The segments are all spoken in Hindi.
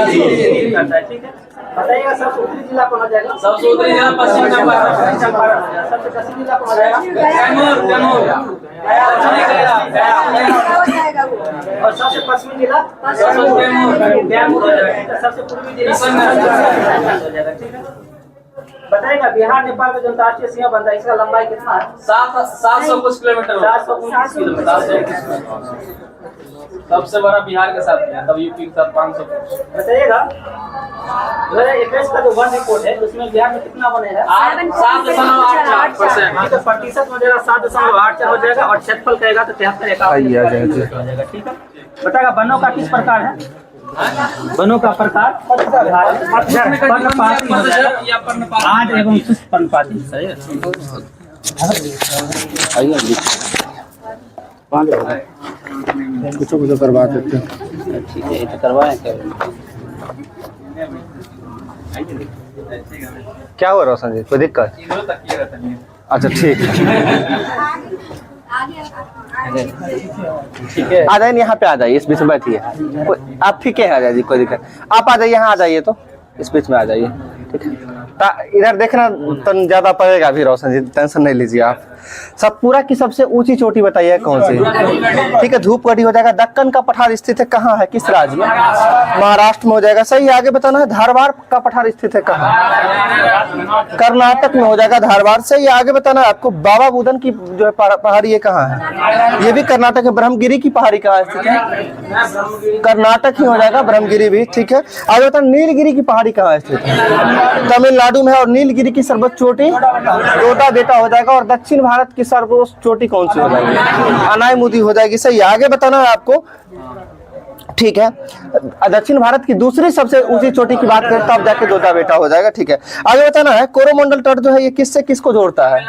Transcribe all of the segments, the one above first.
ठीक है, बताइएगा सबसे उत्तरी जिला कौन हो जाएगा? सबसे उत्तरी जिला पश्चिम चंपारण। सबसे दक्षिणी जिला कौन हो जाएगा? और सबसे पश्चिमी जिला कैमूर हो जाएगा। सबसे पूर्वी जिला हो जाएगा। ठीक है, बताइएगा बिहार नेपाल का जो अंतर्राष्ट्रीय सीमा बनता है इसका लंबाई कितना है? 700 कुछ किलोमीटर। 729 किलोमीटर। सबसे बड़ा बिहार के साथ है, तब यूपी के साथ 500। बताइएगा 2021 का जो वन रिपोर्ट है उसमें बिहार में कितना वन है? 7.84%। तो प्रतिशत हो जाएगा 7.84 हो जाएगा और क्षेत्रफल कहेगा तो 73 हो जाएगा। ठीक है, बताएगा वनों का किस प्रकार है? वनों का प्रकार आठ एवं शुष्क पर्णपाती। सही है, कुछ करवा देते हैं। ठीक है, तो करवाएं क्या हुआ रोशन जी, कोई दिक्कत? अच्छा ठीक है, आ जाइए यहाँ पे, आ जाइए इस बीच में बैठिए। आप ठीक है, आ जाइए, कोई दिक्कत। आप आ जाइए यहाँ, आ जाइए तो इस बीच में आ जाइए। ठीक है, इधर देखना तो ज्यादा पड़ेगा अभी रोशन जी, टेंशन नहीं लीजिए आप। सतपुरा की सबसे ऊंची चोटी बताइए कौन सी? ठीक है, धूपगढ़ी हो जाएगा। दक्कन का पठार स्थित है कहाँ है, किस राज्य में? महाराष्ट्र में हो जाएगा। सही, आगे बताना है। धारवाड़ का पठार स्थित है कहाँ? कर्नाटक में हो जाएगा धारवाड़। सही, आगे बताना है आपको। बाबा बुदन की जो है पहाड़ी ये कहाँ है? ये भी कर्नाटक है। ब्रह्मगिरी की पहाड़ी कहाँ स्थित है? कर्नाटक ही हो जाएगा ब्रह्मगिरी भी। ठीक है, आगे बताना नीलगिरी की पहाड़ी कहाँ स्थित है? तमिलनाडु में है। और नीलगिरी की सर्वोच्च चोटी टोटा बेटा हो जाएगा। और दक्षिण भारत की सर्वोच्च चोटी कौन सी हो जाएगी? अनायमुदी हो जाएगी। सही, आगे बताना है आपको। ठीक है, दक्षिण भारत की दूसरी सबसे ऊंची चोटी की बात करें तब जाके टोटा बेटा हो जाएगा। ठीक है, आगे बताना है। कोरोमंडल तट जो है ये किससे किसको जोड़ता है?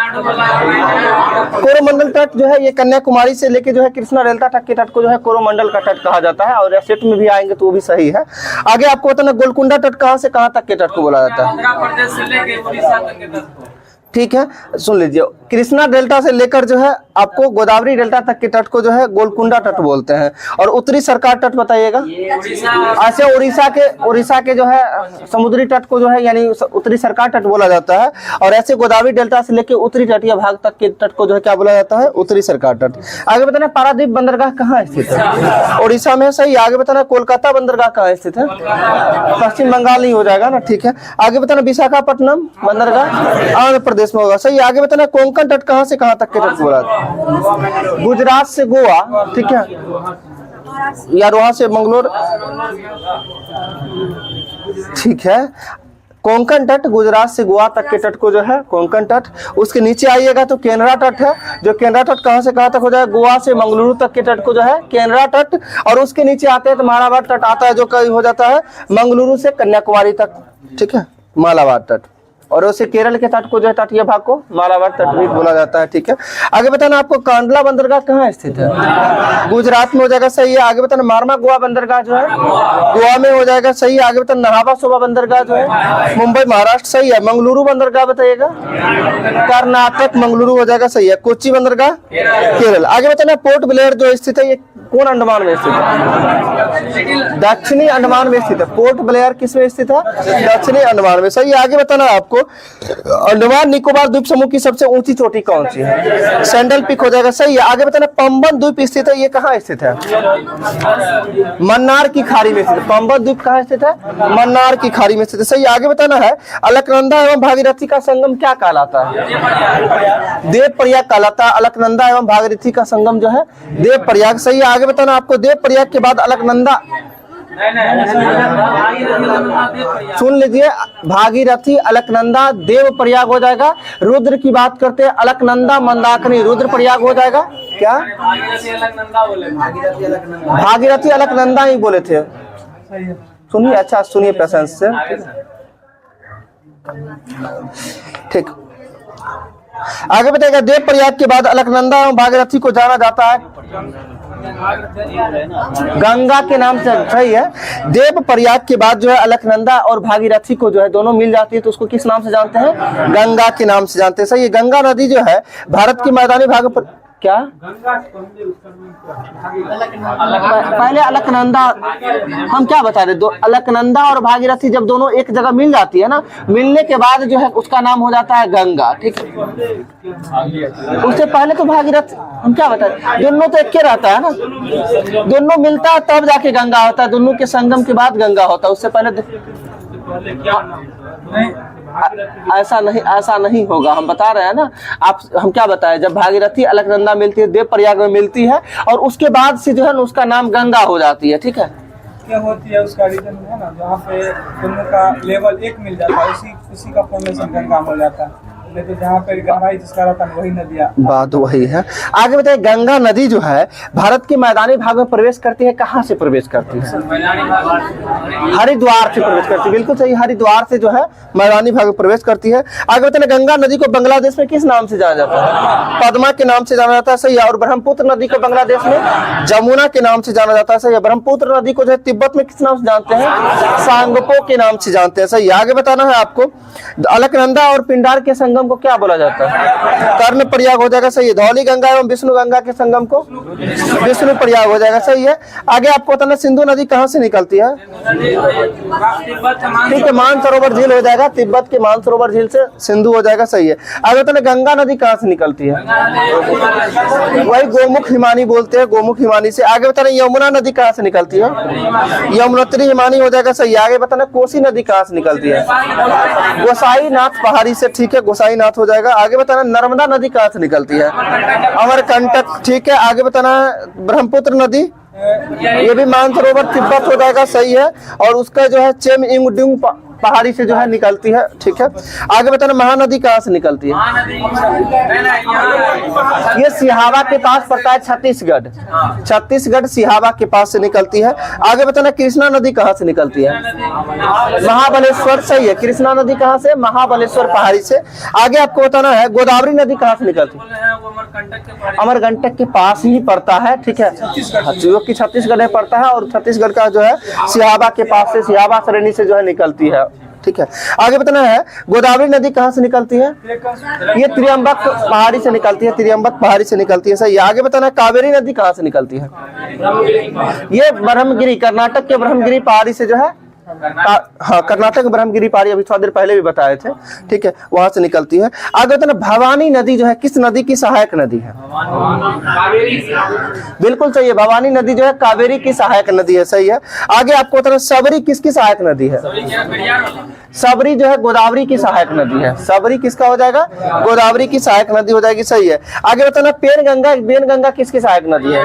कोरोमंडल तट जो है ये कन्याकुमारी से लेके जो है कृष्णा डेल्टा तक के तट को जो है कोरोमंडल का तट कहा जाता है। और सेट में भी आएंगे तो वो भी सही है। आगे आपको बताना गोलकुंडा तट कहाँ से कहाँ तक के तट को बोला जाता है? आंध्र प्रदेश से लेके उड़ीसा तक के तट को। ठीक है, सुन लीजिए। कृष्णा डेल्टा से लेकर जो है आपको गोदावरी डेल्टा तक के तट को जो है गोलकुंडा तट बोलते हैं। और उत्तरी सरकार तट बताइएगा। ऐसे उड़ीसा के जो है समुद्री तट को जो है यानी उत्तरी सरकार तट बोला जाता है। और ऐसे गोदावरी डेल्टा से लेकर उत्तरी तटीय भाग तक के तट को जो है क्या बोला जाता है? उत्तरी सरकार तट। आगे बताना पारादीप बंदरगाह कहाँ स्थित है? उड़ीसा में। सही, आगे बताना कोलकाता बंदरगाह कहाँ स्थित है? पश्चिम बंगाल ही हो जाएगा ना। ठीक है, आगे बताना विशाखापट्टनम बंदरगाह आंध्र प्रदेश में होगा। सही, आगे बताना कोंकण तट कहाँ से कहाँ तक के तट बोला जाता है? गुजरात से गोवा। ठीक है, या वहां से मंगलोर। ठीक है, कोंकण तट गुजरात से गोवा तक के तट को जो है कोंकण तट। उसके नीचे आइएगा तो केनरा तट है। जो केनरा तट कहाँ से कहाँ तक हो जाएगा? गोवा से मंगलुरु तक के तट को जो है केनरा तट। और उसके नीचे आते हैं तो मालाबार तट आता है जो कहीं हो जाता है मंगलुरु से कन्याकुमारी तक। ठीक है, मालाबार तट। और उसे केरल के तट को जो है तटीय भाग को मालाबार तट भी बोला जाता है। ठीक है, आगे बताना आपको कांडला बंदरगाह कहाँ स्थित है? गुजरात में हो जाएगा। सही है, आगे बताना मारमा गोवा बंदरगाह जो है गोवा में हो जाएगा। सही है, आगे बताना नहावा सोबा बंदरगाह जो है मुंबई महाराष्ट्र। सही है, मंगलुरु बंदरगाह बताइएगा कर्नाटक मंगलुरु हो जाएगा। सही है, कोच्चि बंदरगाह केरल। आगे बताना पोर्ट ब्लेयर जो स्थित है ये कौन अंडमान में स्थित है? दक्षिणी अंडमान में स्थित है। पोर्ट ब्लेयर किस में स्थित है? दक्षिणी अंडमान में। सही, आगे बताना आपको अंडमान निकोबार द्वीप समूह की सबसे ऊंची चोटी कौन सी है? सैंडल पीक हो जाएगा। सही है, आगे बताना पंबन द्वीप स्थित है ये कहाँ स्थित है? मन्नार की खाड़ी में स्थित है। पंबन द्वीप कहाँ स्थित है? मन्नार की खाड़ी में स्थित है। सही, आगे बताना है अलकनंदा एवं भागीरथी का संगम क्या कहलाता है? देव प्रयाग कहलाता है। अलकनंदा एवं भागीरथी का संगम जो है देव प्रयाग। सही है, आगे बताना आपको देव प्रयाग के बाद अलकनंदा। सुन लीजिए, भागीरथी अलकनंदा देव प्रयाग हो जाएगा। रुद्र की बात करते हैं अलकनंदा मंदाकिनी रुद्र प्रयाग हो जाएगा। क्या भागीरथी अलकनंदा ही बोले थे? सुनिए, अच्छा सुनिए पेशेंस से। ठीक, आगे बताएगा देव प्रयाग के बाद अलकनंदा एवं भागीरथी को जाना जाता है गंगा के नाम से। सही है, देव प्रयाग के बाद जो है अलकनंदा और भागीरथी को जो है दोनों मिल जाती है तो उसको किस नाम से जानते हैं? गंगा के नाम से जानते हैं। सही है, गंगा नदी जो है भारत के मैदानी भाग पर क्या पहले अलकनंदा, हम क्या बता रहे, दो अलकनंदा और भागीरथी जब दोनों एक जगह मिल जाती है ना, मिलने के बाद जो है उसका नाम हो जाता है गंगा, ठीक है। उससे पहले तो भागीरथ, हम क्या बता रहे, दोनों तो एक के रहता है ना, दोनों मिलता है तब जाके गंगा होता है, दोनों के संगम के बाद गंगा होता है, उससे पहले ऐसा नहीं होगा, हम बता रहे हैं ना। आप, हम क्या बताएं, जब भागीरथी अलकनंदा मिलती है, देव प्रयाग में मिलती है, और उसके बाद से जो है ना उसका नाम गंगा हो जाती है, ठीक है। क्या होती है उसका रीजन है ना, जहाँ पे दोनों का लेवल एक मिल जाता है, उसी का फॉर्मेशन गंगा हो जाता है, नहीं तो जहाँ पे गहराई जिसका रहता है वही नदियाँ। बात वही है। आगे बताइए, गंगा नदी जो है भारत के मैदानी भाग में प्रवेश करती है, कहाँ से प्रवेश करती है? हरिद्वार से प्रवेश करती है, बिल्कुल सही, हरिद्वार से जो है मैदानी भाग में प्रवेश करती है। आगे बताइए, गंगा नदी को बांग्लादेश में किस नाम से जाना जाता है? पद्मा के नाम से जाना जाता है, सही है। और ब्रह्मपुत्र नदी को बांग्लादेश में जमुना के नाम से जाना जाता है, सही है। ब्रह्मपुत्र नदी को जो है तिब्बत में किस नाम से जानते हैं? सांगपो के नाम से जानते हैं, सही है। आगे बताना है आपको, अलकनंदा और पिंडार के संगम को क्या बोला जाता है? कर्ण प्रयाग हो जाएगा, सही है। धौली गंगा एवं विष्णु गंगा के संगम को विष्णु प्रयाग हो जाएगा, सही है। आगे आपको बताना, सिंधु नदी कहाँ से निकलती है? ठीक है, मानसरोवर झील हो जाएगा, तिब्बत के मानसरोवर झील से सिंधु हो जाएगा, सही है। आगे बताना, गंगा नदी कहाँ से निकलती है? वही गोमुख हिमानी बोलते हैं, गोमुख हिमानी से। आगे बताना, यमुना नदी कहाँ से निकलती है? यमुनोत्री हिमानी हो जाएगा, सही है। आगे बताना, कोसी नदी कहाँ से निकलती है? गोसाईनाथ पहाड़ी से, ठीक है, गोसाईनाथ हो जाएगा। आगे बताना, नर्मदा नदी कहाँ से निकलती है? अमरकंटक, ठीक है। आगे बताना, ब्रह्मपुत्र नदी, ये भी मानसरोवर तिब्बत हो जाएगा, सही है। और उसका जो है चेम इंगडुंग पहाड़ी से जो है निकलती है, ठीक है। आगे बताना, महानदी कहाँ से निकलती है? ये सिहावा के पास पड़ता है, छत्तीसगढ़, छत्तीसगढ़ सिहावा के पास से निकलती है। आगे बताना, कृष्णा नदी कहाँ से निकलती है? महाबलेश्वर, सही है। कृष्णा नदी कहाँ से? महाबलेश्वर पहाड़ी से। आगे आपको बताना है, गोदावरी नदी कहाँ से निकलती है? अमरकंटक के पास ही पड़ता है, ठीक है, जो कि छत्तीसगढ़ में पड़ता है, और छत्तीसगढ़ का जो है सिहावा के पास से, सिहावा श्रेणी से जो है निकलती है, ठीक है। आगे बताना है, गोदावरी नदी कहाँ से निकलती है? ये त्रियंबक पहाड़ी से निकलती है, त्रियंबक पहाड़ी से निकलती है, सही। आगे बताना है, कावेरी नदी कहाँ से निकलती है? ये ब्रह्मगिरी, कर्नाटक के ब्रह्मगिरी पहाड़ी से जो है, हाँ, कर्नाटक ब्रह्मगिरी पहाड़ी, अभी थोड़ा देर पहले भी बताए थे, ठीक है, वहां से निकलती है। आगे बताना, भवानी नदी जो है किस नदी की सहायक नदी है? बिल्कुल सही है, भवानी नदी जो है कावेरी की सहायक नदी है, सही है। आगे आपको बताना, सबरी किसकी सहायक नदी है? सबरी जो है गोदावरी की सहायक नदी है, सबरी किसका हो जाएगा? गोदावरी की सहायक नदी हो जाएगी, सही है। आगे बताना, बेनगंगा किसकी सहायक नदी है?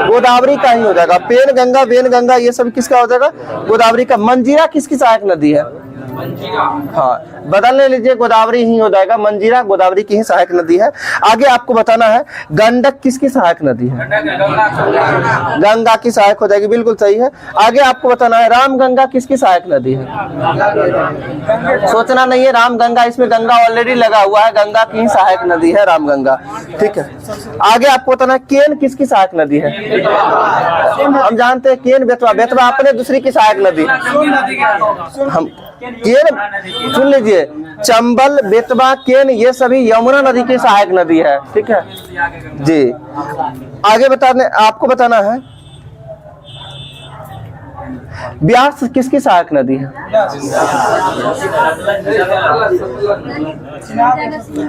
गोदावरी का ही हो जाएगा। पेनगंगा, वेनगंगा ये सब किसका हो जाएगा? गोदावरी का। मंजीरा किसकी सहायक नदी है? हाँ, बदलने लीजिए, गोदावरी ही हो जाएगा, मंजीरा गोदावरी की ही सहायक नदी है। आगे आपको बताना है, गंडक किसकी सहायक नदी है? गंगा की सहायक हो जाएगी, बिल्कुल सही है। आगे आपको बताना है, रामगंगा किसकी सहायक नदी है? सोचना नहीं है, रामगंगा, इसमें गंगा ऑलरेडी लगा हुआ है, गंगा की ही सहायक नदी है रामगंगा, ठीक है। आगे आपको बताना है, केन किसकी सहायक नदी है? हम जानते हैं केन बेतवा, बेतवा अपने दूसरी की सहायक नदी, हम केन, सुन लीजिए, चंबल, बेतवा, केन ये सभी यमुना नदी की सहायक नदी है, ठीक है जी। आगे आपको बताना है, ब्यास किसकी सहायक नदी है?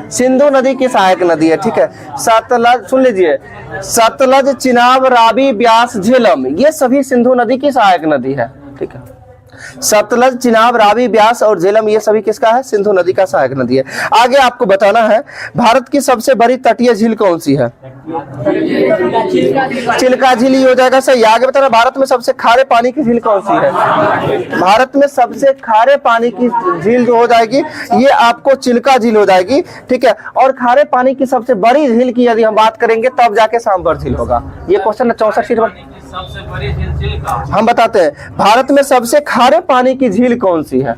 सिंधु नदी की सहायक नदी है, ठीक है। सतलज, सुन लीजिए, सतलज, चिनाब, रावी, ब्यास, झेलम ये सभी सिंधु नदी की सहायक नदी है, ठीक है। सतलज, चिनाब, रावी, ब्यास और झेलम ये सभी किसका है? सिंधु नदी का सहायक नदी है। आगे आपको बताना है, भारत की सबसे बड़ी तटीय झील कौन सी है? चिल्का झील ही हो जाएगा, सही। आगे बताना, भारत में सबसे खारे पानी की झील कौन सी है? भारत में सबसे खारे पानी की झील जो हो जाएगी, ये आपको चिल्का झील हो जाएगी, ठीक है। और खारे पानी की सबसे बड़ी झील की यदि हम बात करेंगे तब जाके सांबर झील होगा। ये क्वेश्चन 64 शीट पर सबसे बड़ी झील हम बताते हैं, भारत में सबसे खारे पानी की झील कौन सी है?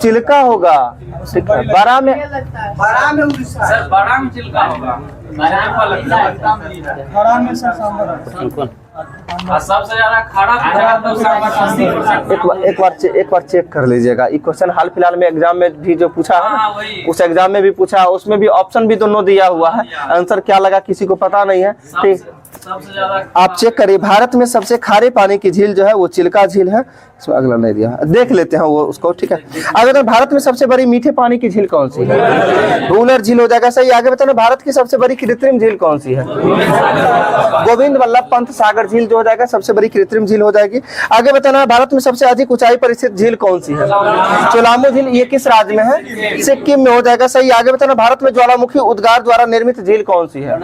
चिल्का होगा, ठीक है। बड़ा में चिल्का होगा, और सबसे ज्यादा खारा पूछा तो 80%। एक बार चेक कर लीजिएगा। ये क्वेश्चन हाल फिलहाल में एग्जाम में भी जो पूछा है हाँ, ना, वही। उस एग्जाम में भी पूछा, उसमें भी ऑप्शन भी दोनों दिया हुआ है। आंसर क्या लगा किसी को पता नहीं है। ठीक, सबसे ज्यादा आप चेक करिए। भारत में सबसे खारे पानी की झील जो है वो चिल्का झील है। इसमें अगला नहीं दिया, देख लेते हैं वो उसको। ठीक है, आगे बताना भारत में सबसे बड़ी मीठे पानी की झील कौन सी है? वुलर झील हो जाएगा सही। आगे बताना भारत की सबसे बड़ी कृत्रिम झील कौन सी है? गोविंद वल्लभ पंत सागर झील जो हो जाएगा सबसे बड़ी कृत्रिम झील हो जाएगी। आगे बताना भारत में सबसे अधिक ऊंचाई पर स्थित झील कौन सी है? चोलामो झील। ये किस राज्य में है? सिक्किम में हो जाएगा सही। आगे बताना भारत में ज्वालामुखी उद्गार द्वारा निर्मित झील कौन सी है?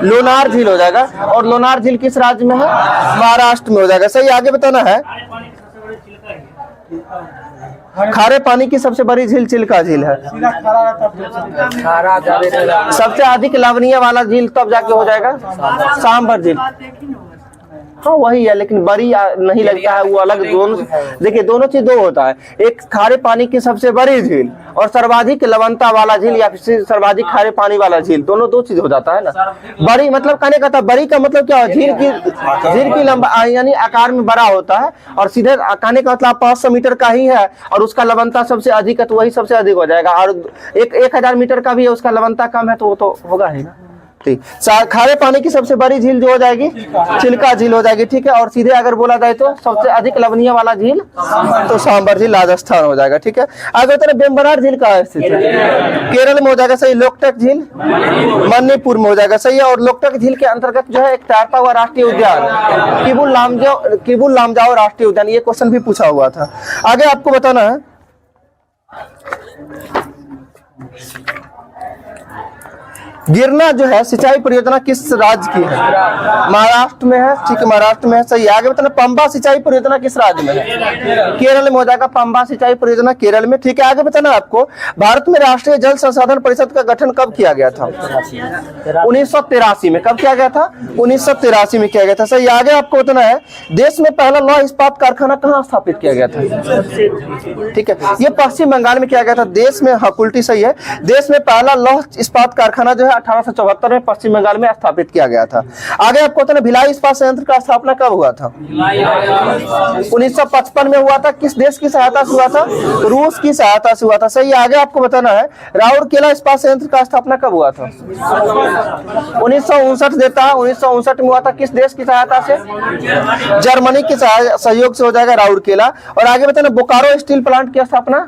लोनार झील हो जाएगा। और लोनार झील किस राज्य में है? महाराष्ट्र में हो जाएगा सही। आगे बताना है खारे पानी की सबसे बड़ी झील चिल्का झील है। सीधा खड़ा रहता है। सबसे अधिक लवणीय वाला झील तब जाके हो जाएगा सांभर झील। हाँ वही है, लेकिन बड़ी नहीं लगता है, वो अलग। दोनों देखिए, दोनों चीज दो होता है, एक खारे पानी की सबसे बड़ी झील और सर्वाधिक लवणता वाला झील या फिर सर्वाधिक खारे पानी वाला झील, दोनों दो चीज हो जाता है ना। बड़ी मतलब कहने का था, बड़ी का मतलब क्या है? झील की लंबा यानी आकार में बड़ा होता है, और सीधे कहने का मतलब 500 मीटर का ही है और उसका लवणता सबसे अधिक है, तो वही सबसे अधिक हो जाएगा। और 1000 मीटर का भी है, उसका लवणता कम है, तो वो तो होगा ही ना। ठीक, खारे पानी की सबसे बड़ी झील जो हो जाएगी चिल्का झील हो जाएगी। ठीक है, और सीधे अगर बोला जाए तो सबसे अधिक लवणीय वाला झील तो सांभर झील राजस्थान हो जाएगा। ठीक है, आगे होता है बेम्बनाड झील कहाँ स्थित है? केरल में हो जाएगा सही। लोकटक झील मणिपुर में हो जाएगा सही है। और लोकटक झील के अंतर्गत जो है एक तैरता हुआ राष्ट्रीय उद्यान किबुल लामजाओ राष्ट्रीय उद्यान, ये क्वेश्चन भी पूछा हुआ था। आगे आपको बताना है गिरना जो है सिंचाई परियोजना किस राज्य की है? महाराष्ट्र में है। ठीक है, महाराष्ट्र में है सही। आगे बताना पंबा सिंचाई परियोजना किस राज्य में है? केरल में हो जाएगा पंबा सिंचाई परियोजना केरल में। ठीक है, आगे बताना आपको भारत में राष्ट्रीय जल संसाधन परिषद का गठन कब किया गया था? 1983 में। कब किया गया था? 1983 में किया गया था सही। आगे आपको बताना है देश में पहला लौह इस्पात कारखाना कहाँ स्थापित किया गया था? ठीक है, ये पश्चिम बंगाल में किया गया था। देश में, हाँ उल्टी सही है, देश में पहला लौह इस्पात कारखाना जो है 1874 में पश्चिम बंगाल में स्थापित किया गया था। आगे आपको पता है भिलाई इस्पात संयंत्र का स्थापना कब हुआ था? 1955 में हुआ था। किस देश की सहायता से हुआ था? रूस की सहायता से हुआ था सही। आगे आपको बताना है राउरकेला इस्पात संयंत्र का स्थापना कब हुआ था? 1959 देता है, 1959 में हुआ था। किस देश की सहायता से? जर्मनी के सहयोग से हो जाएगा राउरकेला। और आगे बताना बोकारो स्टील प्लांट की स्थापना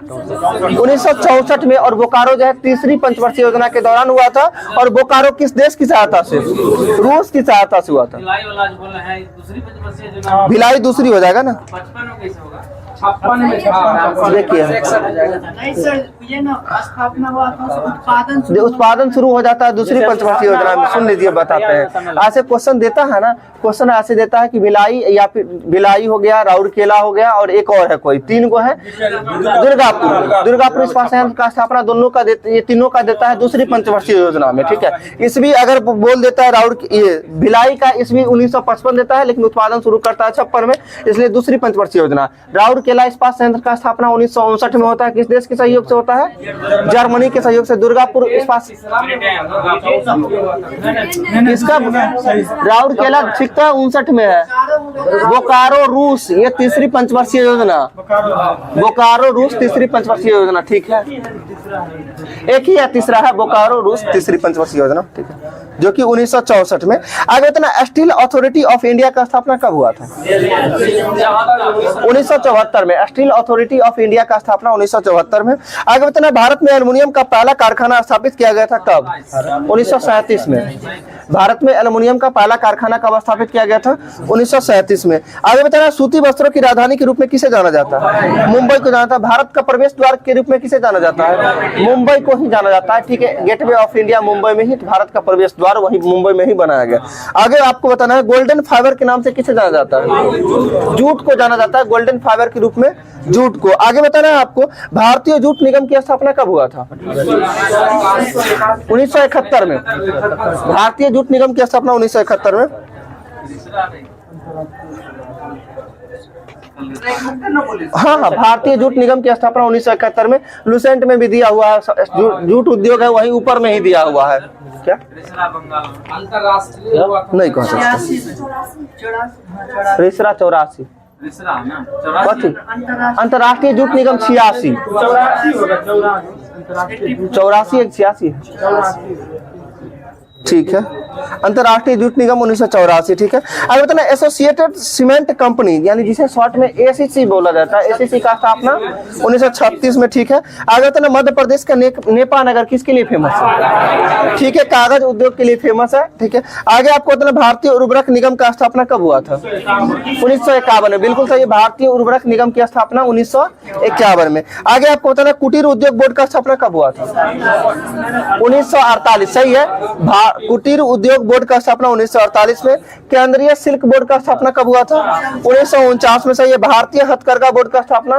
1964 में, और बोकारो जो है तीसरी पंचवर्षीय योजना के दौरान हुआ था। और बोकारो किस देश की सहायता से? रूस की सहायता से हुआ था। भिलाई वाला जो बोल रहे हैं दूसरी पंचवर्षीय योजना, भिलाई दूसरी हो जाएगा ना। 55 में कैसे होगा? 56 में देखिए नहीं सर, ये ना स्थापना हुआ था, उत्पादन शुरू हो जाता है दूसरी पंचवर्षीय योजना में। सुन लीजिए, बताते हैं। ऐसे क्वेश्चन देता है ना, क्वेश्चन ऐसे देता है कि भिलाई या फिर भिलाई हो गया, राउरकेला हो गया, और एक और है कोई, 3 गो है। दुर्गापुर इस्पात संयंत्र का स्थापना दोनों का ये तीनों का देता है दूसरी पंचवर्षीय योजना में। ठीक है, इसवी अगर बोल देता है भिलाई का इसवी 1955 देता है, लेकिन उत्पादन शुरू करता है 56 में, इसलिए दूसरी पंचवर्षीय योजना। राउरकेला इस्पात संयंत्र का स्थापना 1959 में होता है। किस देश के सहयोग से होता है? जर्मनी के सहयोग से। दुर्गापुर इस्पात किसका? राउरकेला ठीक था, 59 में है। बोकारो रूस, ये तीसरी पंचवर्षीय योजना। बोकारो रूस तीसरी पंचवर्षीय योजना। ठीक है, एक ही या तीसरा है बोकारो रूस तीसरी पंचवर्षीय योजना। ठीक है, जो कि 1964 में। आगे बताना स्टील अथॉरिटी ऑफ इंडिया का स्थापना कब हुआ था? 1974 में। स्टील अथॉरिटी ऑफ इंडिया का स्थापना 1974 में। आगे बताना भारत में एल्युमिनियम का पहला कारखाना स्थापित किया गया था कब? 1937 में। भारत में एल्युमिनियम का पहला कारखाना कब स्थापित किया गया था? 1937 में। आगे बताना सूती वस्त्रों की राजधानी के रूप में किसे जाना जाता है? मुंबई को जाना जाता है। भारत का प्रवेश द्वार के रूप में किसे जाना जाता है? मुंबई को ही जाना जाता है। ठीक है, गेटवे ऑफ इंडिया मुंबई में ही, भारत का प्रवेश द्वार वही मुंबई में ही बनाया गया। आगे आपको बताना है गोल्डन फाइबर के नाम से किसे जाना जाता है? जूट को जाना जाता है गोल्डन फाइबर के रूप में, जूट को। आगे बताना है आपको भारतीय जूट निगम की स्थापना कब हुआ था? 1971 में। भारतीय जूट निगम की स्थापना 1971 में। हाँ, भारतीय जूट निगम की स्थापना 1971 में। लुसेंट में भी दिया हुआ है, जूट उद्योग है वही ऊपर में ही दिया हुआ है। क्या अंतरराष्ट्रीय हुआ था। नहीं कह सकते। 84 रिसरा 84 रिसरा ना कथी 84 अंतर्राष्ट्रीय जूट निगम 86 84 एक 86 ठीक है। अंतर्राष्ट्रीय जूट निगम 1984 ठीक है। अब बताना एसोसिएटेड सीमेंट कंपनी यानी जिसे शॉर्ट में एसीसी बोला जाता है, एसीसी का स्थापना 1936 में ठीक है। आगे बताना मध्य प्रदेश का नेपा नगर किसके लिए फेमस है? ठीक है, कागज उद्योग के लिए फेमस है ठीक है। आगे आपको बताना भारतीय उर्वरक निगम का स्थापना कब हुआ था? 1951 में, बिल्कुल सही। भारतीय उर्वरक निगम की स्थापना 1951 में। आगे आपको बताना कुटीर उद्योग बोर्ड का स्थापना कब हुआ था? 1948 सही है। कुटीर उद्योग बोर्ड का स्थापना 1948 में। केंद्रीय सिल्क बोर्ड का स्थापना कब हुआ था? 1949 में सही है। भारतीय हथकरघा बोर्ड का स्थापना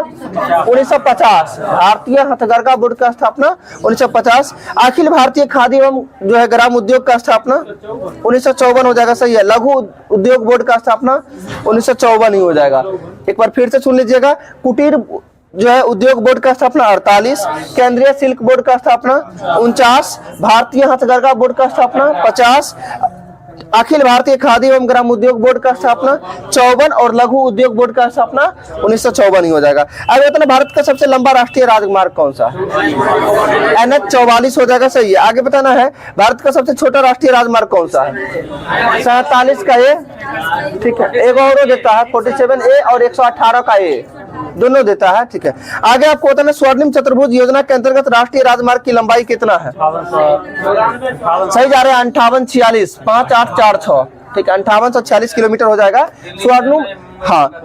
1950। भारतीय हथकरघा बोर्ड का स्थापना 1950। अखिल भारतीय खादी एवं जो है ग्राम उद्योग का स्थापना 1954 हो जाएगा सही है। लघु उद्योग बोर्ड का स्थापना 1954 ही हो जाएगा। एक बार फिर से सुन लीजिएगा, कुटीर जो है उद्योग बोर्ड का स्थापना 48, केंद्रीय सिल्क बोर्ड का स्थापना 49, भारतीय हथकरघा बोर्ड का स्थापना 50, अखिल भारतीय खादी एवं ग्राम उद्योग बोर्ड का स्थापना 54 और लघु उद्योग बोर्ड का स्थापना 1954 ही हो जाएगा। अब बताना भारत का सबसे लंबा राष्ट्रीय राजमार्ग कौन सा है? NH 44 हो जाएगा सही है। आगे बताना है भारत का सबसे छोटा राष्ट्रीय राजमार्ग कौन सा है? 47 का ए ठीक है। एक और देता है 47A और 118 का ए दोनों देता है ठीक है। आगे आपको बताना स्वर्णिम चतुर्भुज योजना के अंतर्गत राष्ट्रीय राजमार्ग की लंबाई कितना है? सही जा रहे हैं 5846 5846 ठीक है। 5846 किलोमीटर हो जाएगा।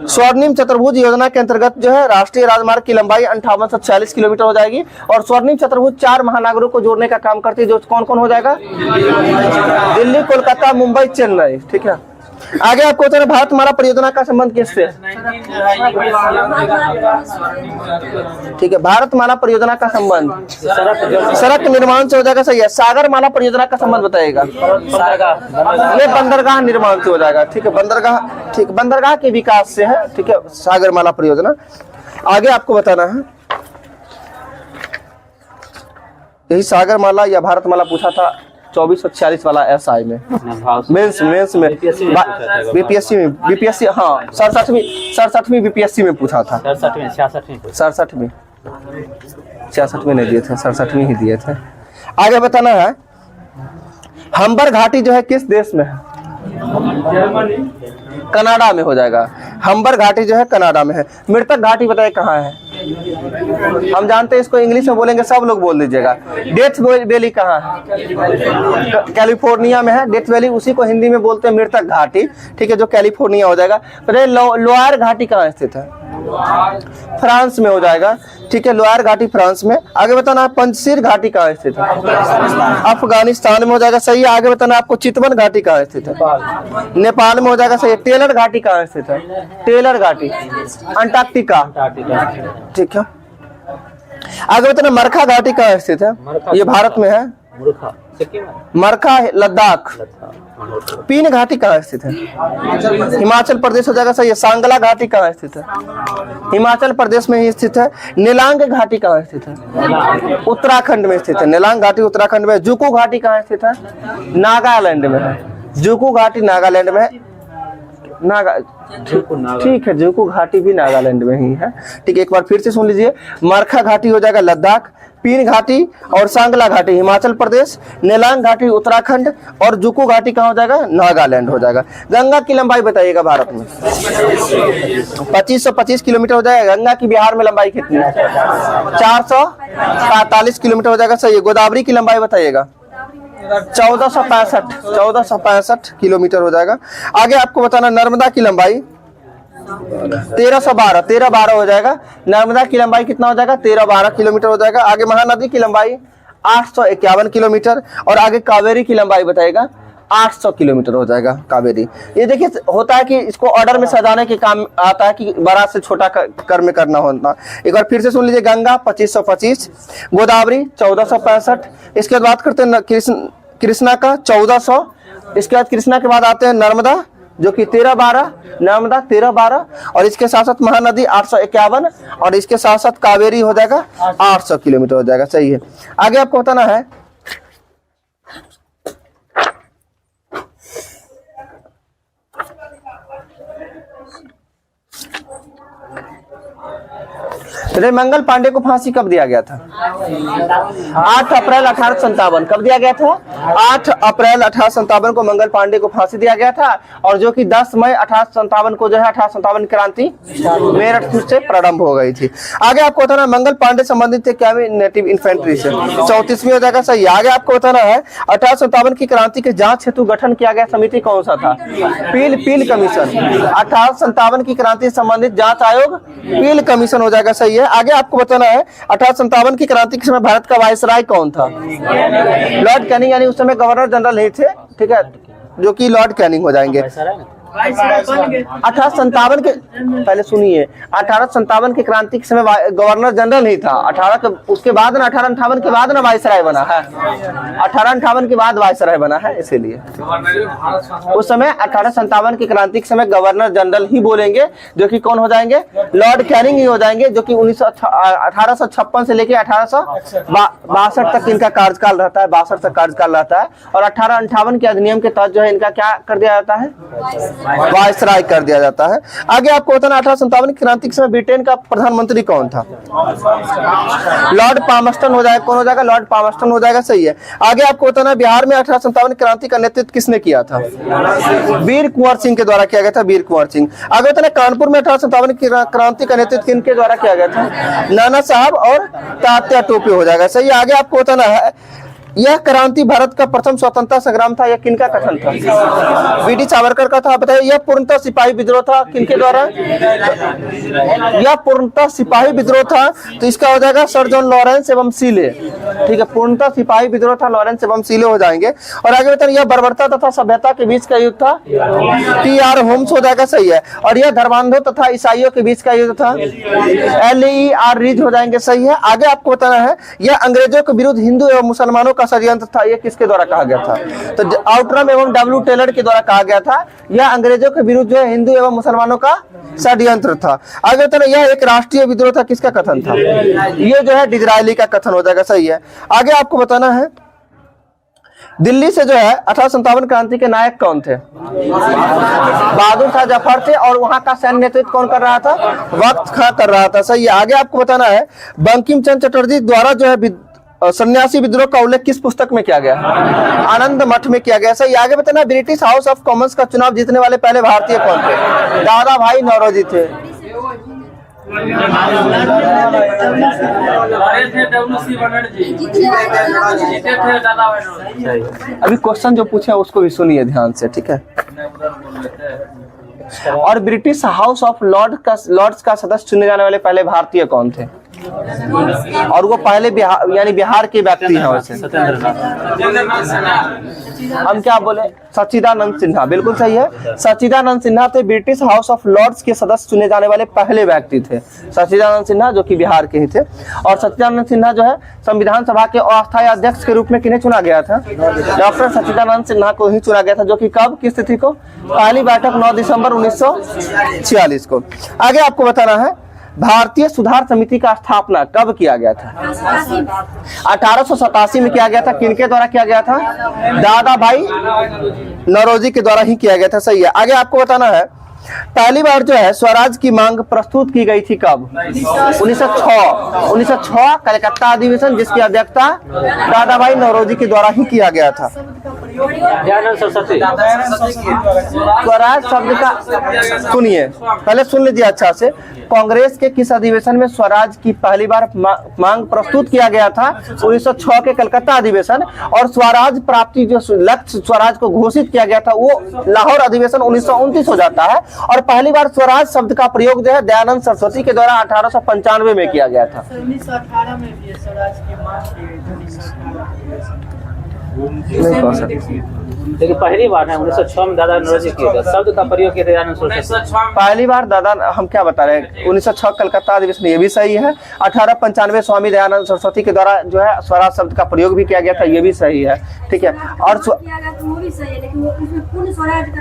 स्वर्णिम चतुर्भुज योजना के अंतर्गत जो है राष्ट्रीय राजमार्ग की लंबाई 5846 किलोमीटर हो जाएगी। और स्वर्णिम चतुर्भुज 4 महानगरों को जोड़ने का काम करती है, जो कौन कौन हो जाएगा? दिल्ली, कोलकाता, मुंबई, चेन्नई ठीक है। आगे आपको बताना भारतमाला परियोजना का संबंध किससे? ठीक है, भारतमाला परियोजना का संबंध सड़क निर्माण से हो जाएगा सही है। सागरमाला परियोजना का संबंध बताइएगा। ये बंदरगाह निर्माण से हो जाएगा ठीक है। बंदरगाह ठीक, बंदरगाह के विकास से है ठीक है सागरमाला परियोजना। आगे आपको बताना है, यही सागरमाला या भारतमाला पूछा था 2446 वाला SI में मेंस में बीपीएससी में हाँ 67वीं बीपीएससी में पूछा था। 67 में 66 में नहीं दिए थे, 67 में ही दिए थे। आगे बताना है हम्बर घाटी जो है किस देश में है? कनाडा में हो जाएगा। हम्बर घाटी जो है कनाडा में है। मृतक घाटी बताइए कहाँ है? हम जानते हैं इसको इंग्लिश में बोलेंगे, सब लोग बोल दीजिएगा। डेथ वैली कहाँ है? कैलिफोर्निया में है डेथ वैली, उसी को हिंदी में बोलते हैं मृतक घाटी ठीक है, जो कैलिफोर्निया हो जाएगा। लोयर घाटी कहाँ स्थित है? फ्रांस में हो जाएगा ठीक है। लोयर घाटी फ्रांस में। आगे बताना है पंजशीर घाटी कहाँ स्थित है? अफगानिस्तान में हो जाएगा सही है। आगे बताना आपको चितवन घाटी कहाँ स्थित है? नेपाल में हो जाएगा सही है। टेलर घाटी कहाँ स्थित है? टेलर घाटी अंटार्कटिका ठीक है। आगे बताना मरखा घाटी कहाँ स्थित है? ये भारत में है। मरखा लद्दाख। पीन घाटी कहाँ स्थित है? हिमाचल प्रदेश हो जाएगा सही है। सांगला घाटी कहाँ स्थित है? हिमाचल प्रदेश में ही स्थित है। नीलांग घाटी कहाँ स्थित है? उत्तराखंड में स्थित है। नीलांग घाटी उत्तराखंड में। जुकू घाटी कहाँ स्थित है? नागालैंड में है। जुकू घाटी नागालैंड में है। ठीक है, जुकू घाटी भी नागालैंड में ही है ठीक है। एक बार फिर से सुन लीजिए, मरखा घाटी हो जाएगा लद्दाख, पीन घाटी और सांगला घाटी हिमाचल प्रदेश, नीलांग घाटी उत्तराखंड और जुकू घाटी कहाँ हो जाएगा? नागालैंड हो जाएगा। गंगा की लंबाई बताइएगा भारत में। 2525 किलोमीटर हो जाएगा। गंगा की बिहार में लंबाई कितनी है? 445 किलोमीटर हो जाएगा सही है। गोदावरी की लंबाई बताइएगा। 1465 किलोमीटर हो जाएगा। आगे आपको बताना नर्मदा की लंबाई 1312 हो जाएगा। नर्मदा की लंबाई कितना हो जाएगा? 1312 किलोमीटर हो जाएगा। आगे महानदी की लंबाई 851 किलोमीटर और आगे कावेरी की लंबाई बताएगा 800 किलोमीटर हो जाएगा कावेरी। ये देखिए होता है कि इसको ऑर्डर में सजाने के काम आता है कि बड़ा से छोटा कर में करना होता। एक बार फिर से सुन लीजिए, गंगा 2525, गोदावरी 1465, इसके बाद बात करते हैं कृष्णा का 1400, इसके बाद कृष्णा के बाद आते हैं नर्मदा जो कि 1312, नर्मदा 1312 और इसके साथ साथ महानदी 851 और इसके साथ साथ कावेरी हो जाएगा 800 किलोमीटर हो जाएगा सही है। आगे आपको बताना है चलिए, मंगल पांडे को फांसी कब दिया गया था? 8 अप्रैल 1857। कब दिया गया था? 8 अप्रैल 1857 को मंगल पांडे को फांसी दिया गया था, और जो कि 10 मई 1857 को जो है 1857 क्रांति मेरठ से प्रारंभ हो गई थी। आगे आपको बताना, मंगल पांडे संबंधित थे क्या? नेटिव इन्फेंट्री से। 34वीं हो जाएगा सही। आगे आपको बताना है 1857 की क्रांति के जांच हेतु गठन किया गया समिति कौन सा था? पील कमीशन। 1857 की क्रांति से संबंधित जांच आयोग पील कमीशन हो जाएगा सही है। आगे आपको बताना है 1857 की क्रांति के समय भारत का वायसराय कौन था? लॉर्ड कैनिंग, यानी उस समय गवर्नर जनरल नहीं थे, ठीक है, जो कि लॉर्ड कैनिंग हो जाएंगे। 1857 के पहले सुनिए, 1857 की क्रांति के समय गवर्नर जनरल नहीं था। 18 उसके बाद ना 1858 के बाद ना वायसराय बना है। 1858 के बाद वायसराय बना है, इसीलिए उस समय 1857 की क्रांति के समय गवर्नर जनरल ही बोलेंगे, जो कि कौन हो जाएंगे? लॉर्ड कैनिंग ही हो जाएंगे, जो कि 1856 से लेके 1862 तक इनका कार्यकाल रहता है। 62 तक कार्यकाल रहता है, और 1858 के अधिनियम के तहत जो है इनका क्या कर दिया जाता है? वायसराय कर दिया जाता है। आगे आपको बताना, 1857 की क्रांति के समय ब्रिटेन का प्रधानमंत्री कौन था? लॉर्ड पामस्टन हो जाएगा। कौन हो जाएगा? लॉर्ड पामस्टन हो जाएगा सही है। आगे आपको बताना, बिहार में 1857 क्रांति का नेतृत्व किसने किया था? वीर कुंवर सिंह के द्वारा किया गया था, वीर कुंवर सिंह। आगे बताना, कानपुर में 1857 की क्रांति का नेतृत्व किनके द्वारा किया गया था? नाना साहब और तात्या टोपे हो जाएगा सही। आगे आपको बताना है, यह क्रांति भारत का प्रथम स्वतंत्रता संग्राम था, यह किनका कथन था? वीडी सावरकर का था। बताइए, यह पूर्णतः सिपाही विद्रोह था, किनके द्वारा? यह पूर्णतः सिपाही विद्रोह था, तो इसका हो जाएगा सर जॉन लॉरेंस एवं सीले। ठीक है, पूर्णतः सिपाही विद्रोह था, लॉरेंस एवं सीले हो जाएंगे। और आगे बताइए, यह बर्बरता तथा सभ्यता के बीच का युद्ध था, टी.आर. होम्स हो जाएगा सही है। और यह धर्मांधों तथा ईसाइयों के बीच का युद्ध था, L.E.R. रीज हो जाएंगे सही है। आगे आपको बताना है, यह अंग्रेजों के विरुद्ध हिंदू एवं मुसलमानों का षड्यंत्र था, यह किसके द्वारा कहा गया था? तो आउटरम एवं W. टेलर के द्वारा कहा गया था। यह अंग्रेजों के विरुद्ध जो है हिंदू एवं मुसलमानों का षड्यंत्र था। आगे बताना, यह एक राष्ट्रीय विद्रोह था, किसका कथन था? ये जो है डिजरायली का कथन हो जाएगा सही है। आगे आपको बताना है, दिल्ली से जो है 1857 क्रांति के नायक कौन थे? बहादुर शाह जफर थे, और वहां का सैन्य नेतृत्व कौन कर रहा था? वक्त खां कर रहा था सही है। आगे आपको बताना है, बंकिम चंद्र चटर्जी द्वारा जो है सन्यासी विद्रोह का उल्लेख किस पुस्तक में किया गया? आनंद मठ में किया गया सही। आगे बताना, ब्रिटिश हाउस ऑफ कॉमन्स का चुनाव जीतने वाले पहले भारतीय कौन थे? दादा भाई नौरोजी थे। अभी क्वेश्चन जो पूछे उसको भी सुनिए ध्यान से, ठीक है। और ब्रिटिश हाउस ऑफ लॉर्ड्स का सदस्य चुने जाने वाले पहले भारतीय कौन थे? और वो पहले यानी बिहार के व्यक्ति हैं वैसे। हम क्या बोले? सच्चिदानंद सिन्हा, बिल्कुल सही है। सच्चिदानंद सिन्हा थे ब्रिटिश हाउस ऑफ लॉर्ड्स के सदस्य चुने जाने वाले पहले व्यक्ति थे, सच्चिदानंद सिन्हा, जो कि बिहार के ही थे। और सच्चिदानंद सिन्हा जो है संविधान सभा के अस्थायी अध्यक्ष के रूप में किन्हें चुना गया था? डॉक्टर सच्चिदानंद सिन्हा को ही चुना गया था, जो कि कब, किस तिथि को? पहली बैठक 9 दिसंबर 1946 को। आगे आपको बताना है, भारतीय सुधार समिति का स्थापना कब किया गया था? 1887 में किया गया था। किनके द्वारा किया गया था? दादा भाई नौरोजी के द्वारा ही किया गया था सही है। आगे आपको बताना है, पहली बार जो है स्वराज की मांग प्रस्तुत की गई थी कब? 1906 कलकत्ता अधिवेशन, जिसकी अध्यक्षता दादा भाई नौरोजी के द्वारा ही किया गया था। स्वराज शब्द का सुनिए, पहले सुन लीजिए अच्छा से। कांग्रेस के किस अधिवेशन में स्वराज की पहली बार मांग प्रस्तुत किया गया था? 1906 के कलकत्ता अधिवेशन। और स्वराज प्राप्ति जो लक्ष्य स्वराज को घोषित किया गया था वो लाहौर अधिवेशन 1929 हो जाता है। और पहली बार स्वराज शब्द का प्रयोग जो है दयानंद सरस्वती के द्वारा 1895 में किया गया था। 1918 में भी स्वराज की मांग की गई थी। लेकिन पहली बार है 1906 में दादा नौरोजी किया गया, शब्द का प्रयोग किया दयानंद सरस्वती। पहली बार दादा, हम क्या बता रहे हैं, 1906 कलकत्ता अधिवेशन, ये भी सही है। 1895 स्वामी दयानंद सरस्वती के द्वारा जो है स्वराज शब्द का प्रयोग भी किया गया था, ये भी सही है, ठीक है। और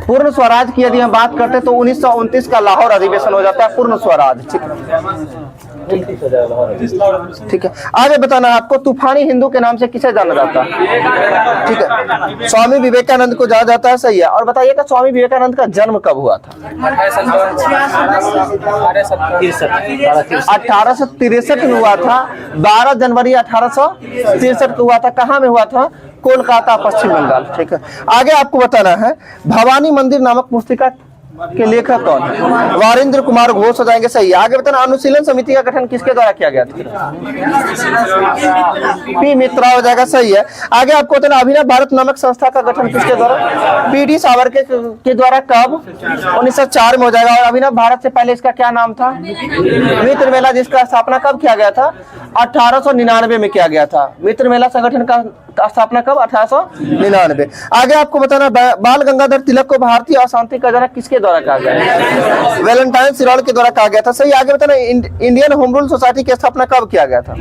पूर्ण स्वराज की यदि हम बात करते तो 1929 का लाहौर अधिवेशन हो जाता है पूर्ण स्वराज, ठीक है। ठीक है, आगे बताना आपको, तूफानी हिंदू के नाम से किसे जाना जाता है? ठीक है, स्वामी विवेकानंद को जाना जाता है, सही है। और बताइएगा स्वामी विवेकानंद का जन्म कब हुआ था? 1863 में हुआ था। 12 जनवरी 1863 को हुआ था। कहाँ में हुआ था? कोलकाता, पश्चिम बंगाल। ठीक है, आगे आपको बताना है भवानी मंदिर नामक पुस्तिका के लेखक कौन है? वारिंद्र कुमार घोष हो जाएंगे, सही है। आगे बताना अनुशीलन समिति का गठन किसके द्वारा किया गया था? पी मित्रा हो जाएगा, सही है। आगे आपको बताना अभिनव भारत नामक संस्था का गठन किसके द्वारा? पीडी सावरकर के द्वारा। कब? 1904 में हो जाएगा। और अभिनव भारत से पहले इसका क्या नाम था? मित्र मेला, जिसका स्थापना कब किया गया था? 1899 में किया गया था। मित्र मेला संगठन का स्थापना कब? 1899। आगे आपको बताना बाल गंगाधर तिलक को भारतीय अशांति का जनक किसके द्वारा कहा गया? वैलेंटाइन सिरॉल के द्वारा कहा गया था, सही। आगे बताना इंडियन होम रूल सोसाइटी की स्थापना कब किया गया था?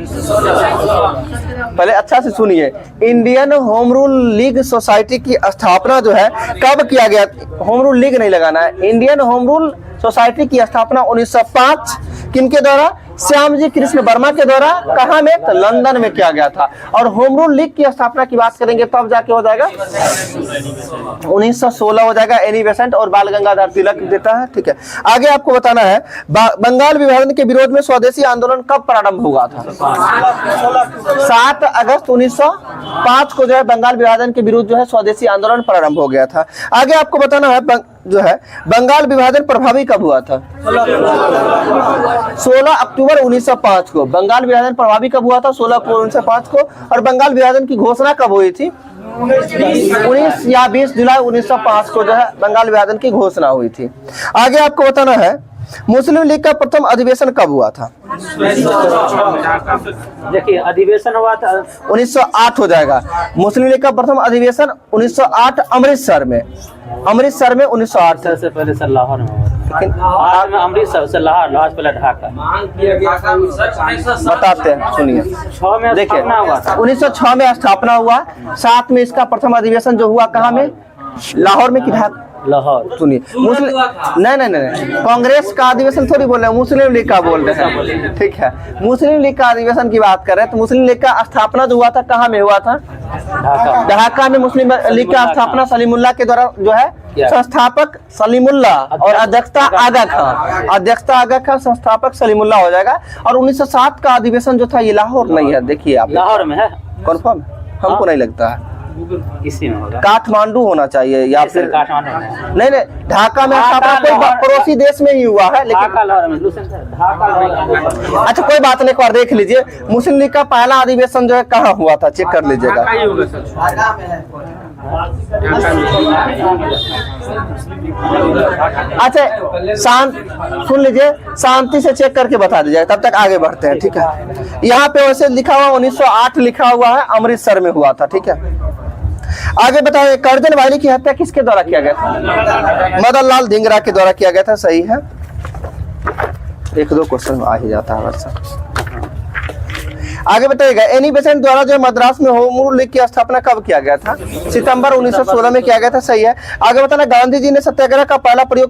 पहले अच्छा से सुनिए, Indian home rule league society की स्थापना जो है कब किया गया? होम रूल लीग नहीं लगाना है। इंडियन होम रूल सोसाइटी की स्थापना 1905 किनके द्वारा? श्यामजी कृष्ण वर्मा के द्वारा। कहाँ में? तो लंदन में किया गया था। और होम रूल लीग की स्थापना की बात करेंगे तब जाके हो जाएगा 1916 हो जाएगा। एनी बेसेंट और बाल गंगाधर तिलक देता है, ठीक है। आगे आपको बताना है बंगाल विभाजन के विरोध में स्वदेशी आंदोलन कब प्रारंभ हुआ था? 7 अगस्त 1905 को जो है बंगाल विभाजन के विरुद्ध जो है स्वदेशी आंदोलन प्रारंभ हो गया था। आगे आपको बताना है जो है बंगाल विभाजन प्रभावी कब हुआ था? 16 अक्टूबर 1905 को। बंगाल विभाजन प्रभावी कब हुआ था? 16 अक्टूबर 1905 को। और बंगाल विभाजन की घोषणा कब हुई थी? 19 या 20 जुलाई 1905 को जो है बंगाल विभाजन की घोषणा हुई थी। आगे आपको बताना है मुस्लिम लीग का प्रथम अधिवेशन कब हुआ था? देखिए अधिवेशन हुआ था 1908 हो जाएगा। मुस्लिम लीग का प्रथम अधिवेशन 1908 अमृतसर में। अमृतसर में 1908 से पहले सर लाहौर में हुआ था। अमृतसर से लाहौर से पहले ढाका। बताते हैं, सुनिए। 6 में देखिए स्थापना हुआ था। 1906 में स्थापना हुआ। 7 में इसका प्रथम अधिवेशन जो हुआ कहाँ में? लाहौर में कि ढाका? लाहौर। सुनिए मुस्लिम नहीं, कांग्रेस का अधिवेशन थोड़ी बोल रहे हैं, मुस्लिम लीग का बोल रहे हैं, ठीक है। मुस्लिम लीग का अधिवेशन की बात कर रहे हैं तो मुस्लिम लीग का स्थापना जो हुआ था कहाँ में हुआ था? ढाका में। मुस्लिम लीग का स्थापना सलीमुल्लाह के द्वारा जो है, संस्थापक सलीमुल्लाह और अध्यक्षता आगा खां। अध्यक्षता आगा खां, संस्थापक सलीमुल्लाह हो जाएगा। और 1907 का अधिवेशन जो था ये लाहौर नहीं है, देखिए आप लाहौर में है, कन्फर्म? हमको नहीं लगता है, इसी में होगा। काठमांडू होना चाहिए या फिर काठमांडू। नहीं, ढाका में स्थापना कोई पड़ोसी देश में ही हुआ है, लेकिन अच्छा कोई बात नहीं, एक बार देख लीजिए। मुस्लिम लीग का पहला अधिवेशन जो है कहाँ हुआ था, चेक कर लीजिएगा। अच्छा सुन लीजिए, शांति से चेक करके बता दीजिएगा, तब तक आगे बढ़ते हैं, ठीक है। यहाँ पे वैसे लिखा हुआ 1908 लिखा हुआ है, अमृतसर में हुआ था, ठीक है। आगे बताइए करजन वाली की हत्या किसके द्वारा किया गया था? मदन लाल धिंगरा के द्वारा किया गया था, सही है। 1-2 क्वेश्चन आ ही जाता है वर्षा। आगे बताइएगा एनी बेसेंट द्वारा जो मद्रास में होम रूल लीग की स्थापना कब किया गया था? सितंबर 1916 में किया गया था, सही है। आगे बताना गांधी जी ने सत्याग्रह का पहला प्रयोग